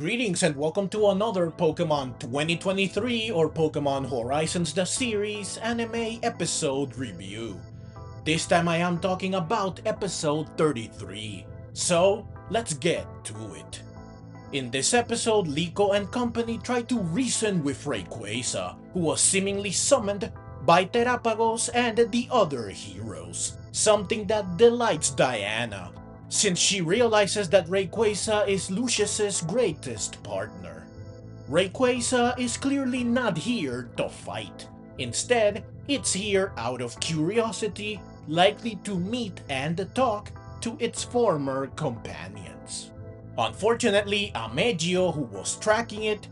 Greetings and welcome to another Pokemon 2023 or Pokemon Horizons the Series anime episode review. This time I am talking about episode 33, so let's get to it. In this episode, Liko and company try to reason with Rayquaza, who was seemingly summoned by Terapagos and the other heroes, something that delights Diana, since she realizes that Rayquaza is Lucius's greatest partner. Rayquaza is clearly not here to fight. Instead, it's here out of curiosity, likely to meet and talk to its former companions. Unfortunately, Amethio, who was tracking it,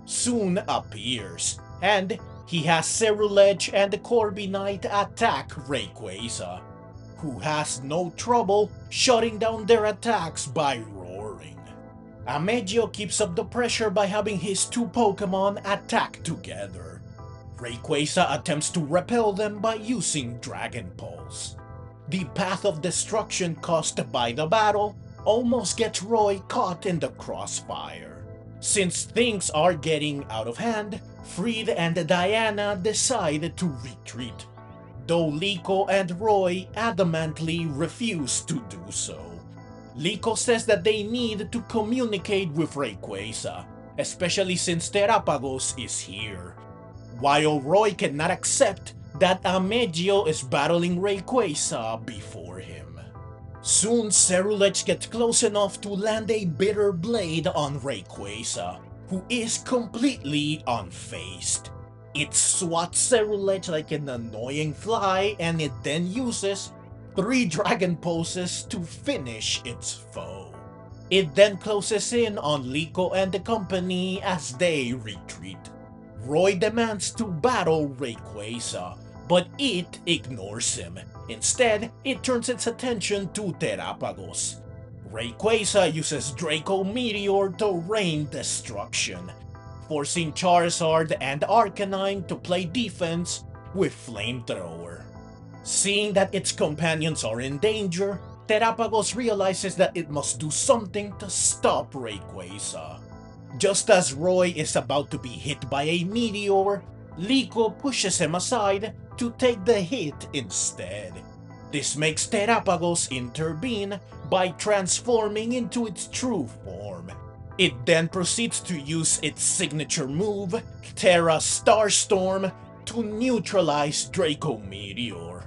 soon appears, and he has Cerulege and the Corviknight attack Rayquaza, who has no trouble shutting down their attacks by roaring. Amethio keeps up the pressure by having his two Pokemon attack together. Rayquaza attempts to repel them by using Dragon Pulse. The path of destruction caused by the battle almost gets Roy caught in the crossfire. Since things are getting out of hand, Fried and Diana decide to retreat, though Liko and Roy adamantly refuse to do so. Liko says that they need to communicate with Rayquaza, especially since Terapagos is here, while Roy cannot accept that Amethio is battling Rayquaza before him. Soon Cerulege gets close enough to land a bitter blade on Rayquaza, who is completely unfazed. It swats Cerulege like an annoying fly, and it then uses 3 Dragon Pulses to finish its foe. It then closes in on Liko and the company as they retreat. Roy demands to battle Rayquaza, but it ignores him. Instead, it turns its attention to Terapagos. Rayquaza uses Draco Meteor to rain destruction, forcing Charizard and Arcanine to play defense with Flamethrower. Seeing that its companions are in danger, Terapagos realizes that it must do something to stop Rayquaza. Just as Roy is about to be hit by a meteor, Liko pushes him aside to take the hit instead. This makes Terapagos intervene by transforming into its true form. It then proceeds to use its signature move, Terra Starstorm, to neutralize Draco Meteor.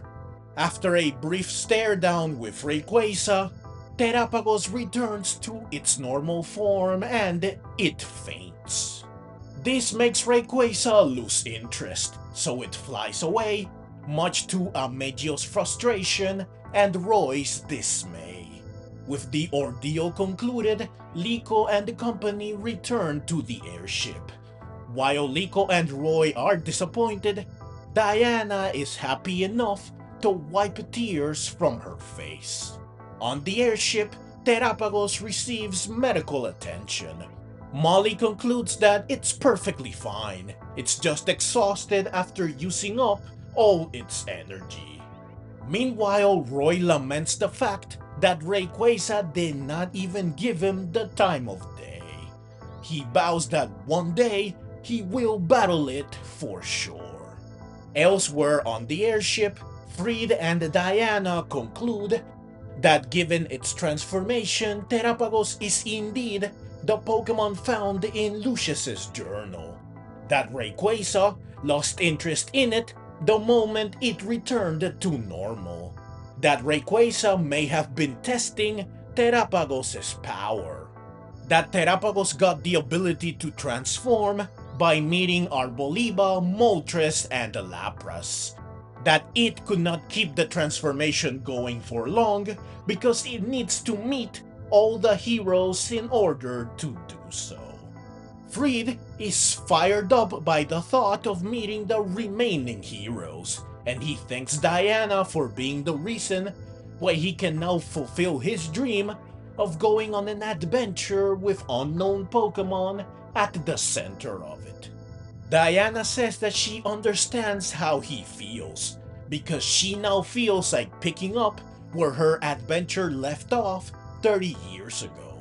After a brief stare down with Rayquaza, Terapagos returns to its normal form and it faints. This makes Rayquaza lose interest, so it flies away, much to Amethio's frustration and Roy's dismay. With the ordeal concluded, Liko and the company return to the airship. While Liko and Roy are disappointed, Diana is happy enough to wipe tears from her face. On the airship, Terapagos receives medical attention. Molly concludes that it's perfectly fine. It's just exhausted after using up all its energy. Meanwhile, Roy laments the fact that Rayquaza did not even give him the time of day. He vows that one day he will battle it for sure. Elsewhere on the airship, Fried and Diana conclude that given its transformation, Terapagos is indeed the Pokemon found in Lucius's journal. That Rayquaza lost interest in it the moment it returned to normal. That Rayquaza may have been testing Terapagos' power. That Terapagos got the ability to transform by meeting Arboliva, Moltres, and Lapras. That it could not keep the transformation going for long because it needs to meet all the heroes in order to do so. Fried is fired up by the thought of meeting the remaining heroes, and he thanks Diana for being the reason why he can now fulfill his dream of going on an adventure with unknown Pokemon at the center of it. Diana says that she understands how he feels, because she now feels like picking up where her adventure left off 30 years ago.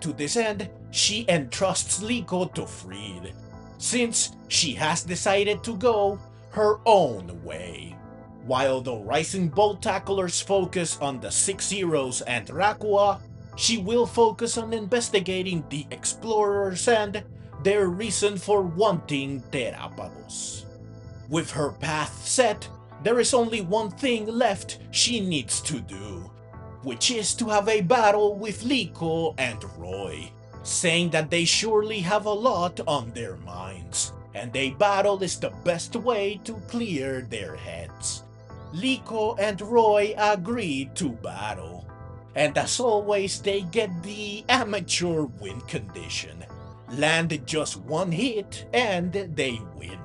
To this end, she entrusts Liko to Freed, since she has decided to go her own way. While the Rising Bolt Tacklers focus on the 6 heroes and Rayquaza, she will focus on investigating the explorers and their reason for wanting Terapagos. With her path set, there is only one thing left she needs to do, which is to have a battle with Liko and Roy, saying that they surely have a lot on their minds, and a battle is the best way to clear their heads. Liko and Roy agree to battle, and as always they get the amateur win condition. Land just one hit and they win.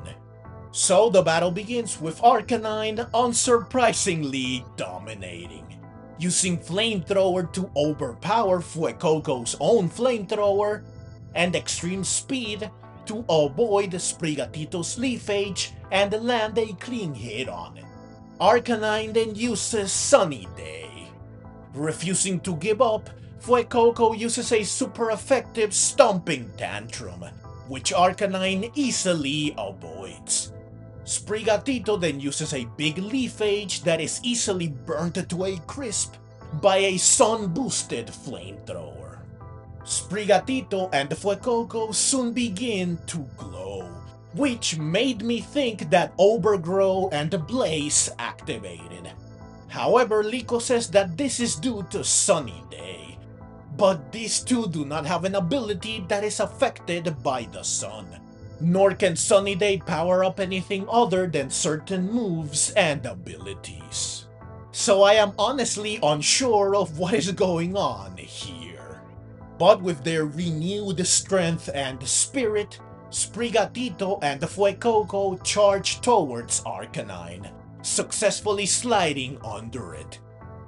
So the battle begins with Arcanine unsurprisingly dominating, using Flamethrower to overpower Fuecoco's own Flamethrower, and Extreme Speed to avoid Sprigatito's Leafage and land a clean hit on it. Arcanine then uses Sunny Day. Refusing to give up, Fuecoco uses a super effective Stomping Tantrum, which Arcanine easily avoids. Sprigatito then uses a big Leafage that is easily burnt to a crisp by a sun-boosted Flamethrower. Sprigatito and Fuecoco soon begin to glow, which made me think that Overgrow and Blaze activated. However, Liko says that this is due to Sunny Day, but these two do not have an ability that is affected by the sun, nor can Sunny Day power up anything other than certain moves and abilities. So I am honestly unsure of what is going on here. But with their renewed strength and spirit, Sprigatito and Fuecoco charge towards Arcanine, successfully sliding under it.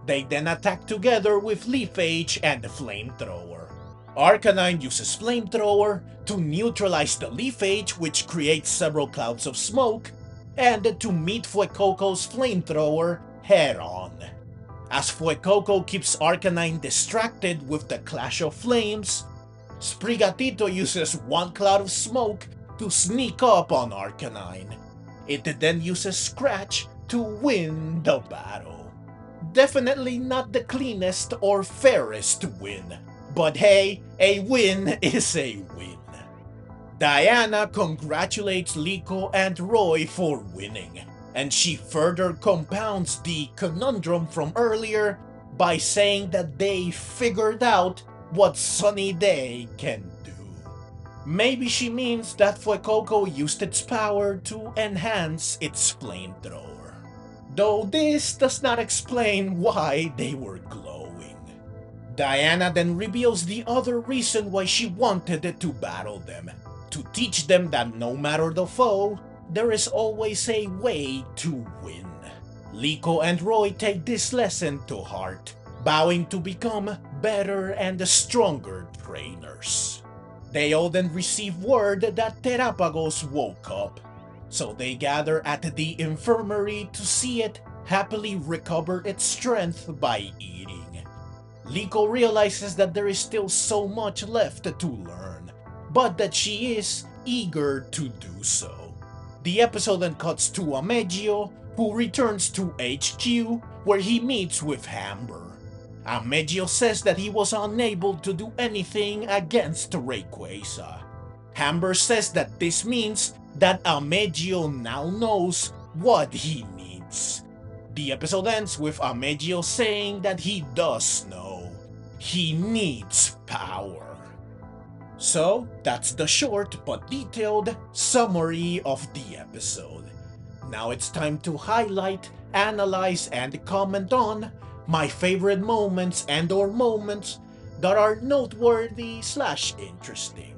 They then attack together with Leafage and Flamethrower. Arcanine uses Flamethrower to neutralize the Leafage, which creates several clouds of smoke, and to meet Fuecoco's Flamethrower head-on. As Fuecoco keeps Arcanine distracted with the Clash of Flames, Sprigatito uses one cloud of smoke to sneak up on Arcanine. It then uses Scratch to win the battle. Definitely not the cleanest or fairest win, but hey, a win is a win. Diana congratulates Liko and Roy for winning, and she further compounds the conundrum from earlier by saying that they figured out what Sunny Day can do. Maybe she means that Fuecoco used its power to enhance its Flamethrower, though this does not explain why they were glowing. Diana then reveals the other reason why she wanted to battle them, to teach them that no matter the foe, there is always a way to win. Liko and Roy take this lesson to heart, vowing to become better and stronger trainers. They all then receive word that Terapagos woke up, so they gather at the infirmary to see it happily recover its strength by eating. Liko realizes that there is still so much left to learn, but that she is eager to do so. The episode then cuts to Amethio, who returns to HQ where he meets with Amber. Amethio says that he was unable to do anything against Rayquaza. Amber says that this means that Amethio now knows what he needs. The episode ends with Amethio saying that he does know. He needs power. So, that's the short but detailed summary of the episode. Now it's time to highlight, analyze, and comment on my favorite moments and/or moments that are noteworthy / interesting.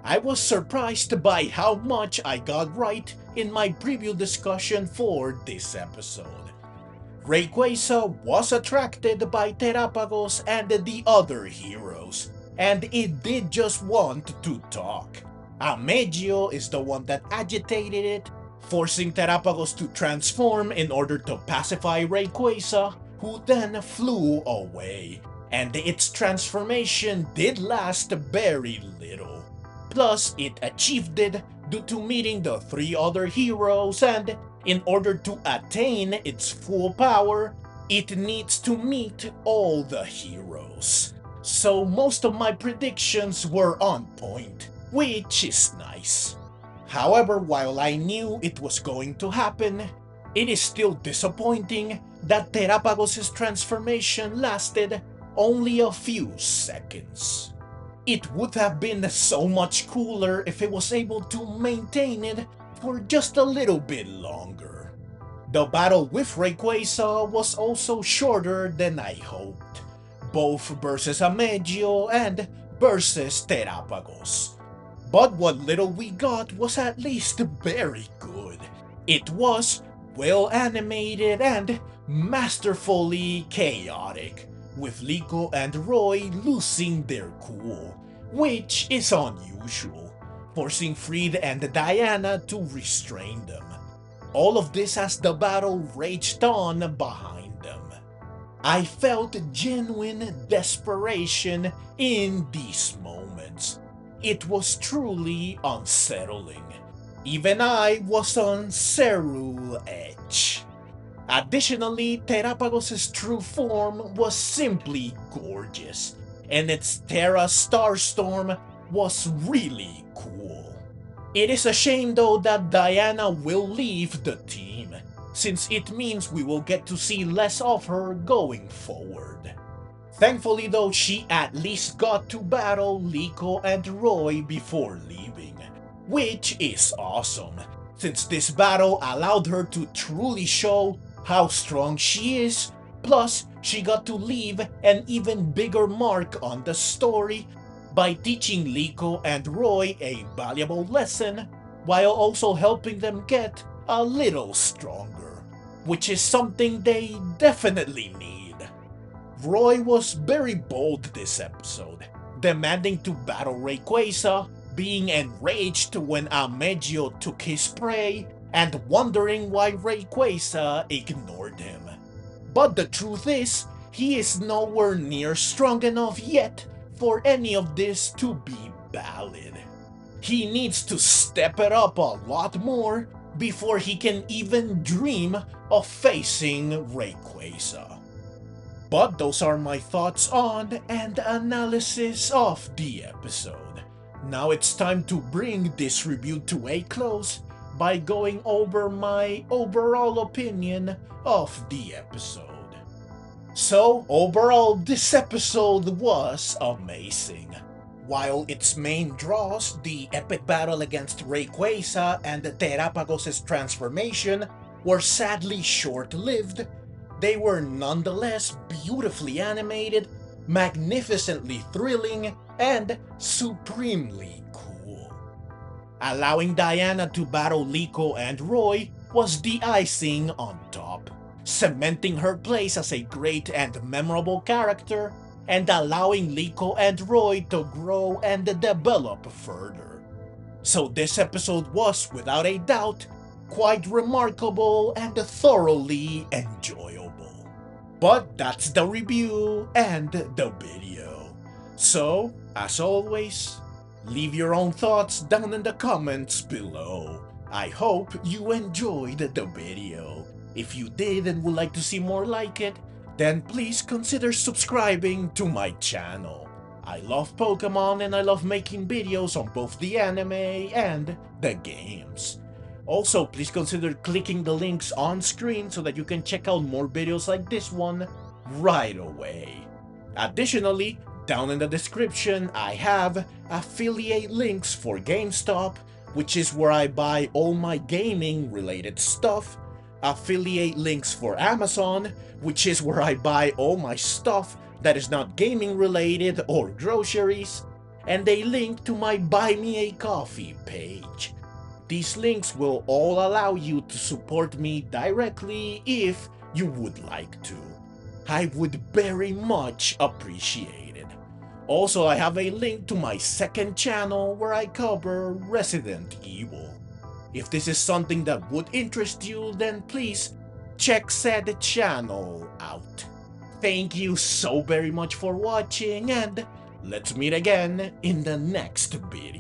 I was surprised by how much I got right in my preview discussion for this episode. Rayquaza was attracted by Terapagos and the other heroes, and it did just want to talk. Amethio is the one that agitated it, forcing Terapagos to transform in order to pacify Rayquaza, who then flew away, and its transformation did last very little. Plus, it achieved it due to meeting the 3 other heroes, and in order to attain its full power, it needs to meet all the heroes. So most of my predictions were on point, which is nice. However, while I knew it was going to happen, it is still disappointing that Terapagos' transformation lasted only a few seconds. It would have been so much cooler if it was able to maintain it for just a little bit longer. The battle with Rayquaza was also shorter than I hoped, both versus Amethio and versus Terapagos. But what little we got was at least very good. It was well animated and masterfully chaotic, with Liko and Roy losing their cool, which is unusual, forcing Fried and Diana to restrain them. All of this as the battle raged on behind them. I felt genuine desperation in these moments. It was truly unsettling. Even I was on Cerule edge. Additionally, Terapagos' true form was simply gorgeous, and its Terra Starstorm was really cool. It is a shame though that Diana will leave the team, since it means we will get to see less of her going forward. Thankfully though, she at least got to battle Liko and Roy before leaving, which is awesome, since this battle allowed her to truly show how strong she is, plus she got to leave an even bigger mark on the story by teaching Liko and Roy a valuable lesson while also helping them get a little stronger, which is something they definitely need. Roy was very bold this episode, demanding to battle Rayquaza, being enraged when Amethio took his prey, and wondering why Rayquaza ignored him. But the truth is, he is nowhere near strong enough yet for any of this to be valid. He needs to step it up a lot more before he can even dream of facing Rayquaza. But those are my thoughts on and analysis of the episode. Now it's time to bring this review to a close by going over my overall opinion of the episode. So overall, this episode was amazing. While its main draws, the epic battle against Rayquaza and Terapagos' transformation, were sadly short-lived, they were nonetheless beautifully animated, magnificently thrilling, and supremely cool. Allowing Diana to battle Liko and Roy was the icing on top, cementing her place as a great and memorable character, and allowing Liko and Roy to grow and develop further. So this episode was, without a doubt, quite remarkable and thoroughly enjoyable. But that's the review and the video. So, as always, leave your own thoughts down in the comments below. I hope you enjoyed the video. If you did and would like to see more like it, then please consider subscribing to my channel. I love Pokemon and I love making videos on both the anime and the games. Also, please consider clicking the links on screen so that you can check out more videos like this one right away. Additionally, down in the description I have affiliate links for GameStop, which is where I buy all my gaming related stuff, affiliate links for Amazon, which is where I buy all my stuff that is not gaming related or groceries, and a link to my Buy Me a Coffee page. These links will all allow you to support me directly if you would like to. I would very much appreciate it. Also, I have a link to my second channel where I cover Resident Evil. If this is something that would interest you, then please check said channel out. Thank you so very much for watching, and let's meet again in the next video.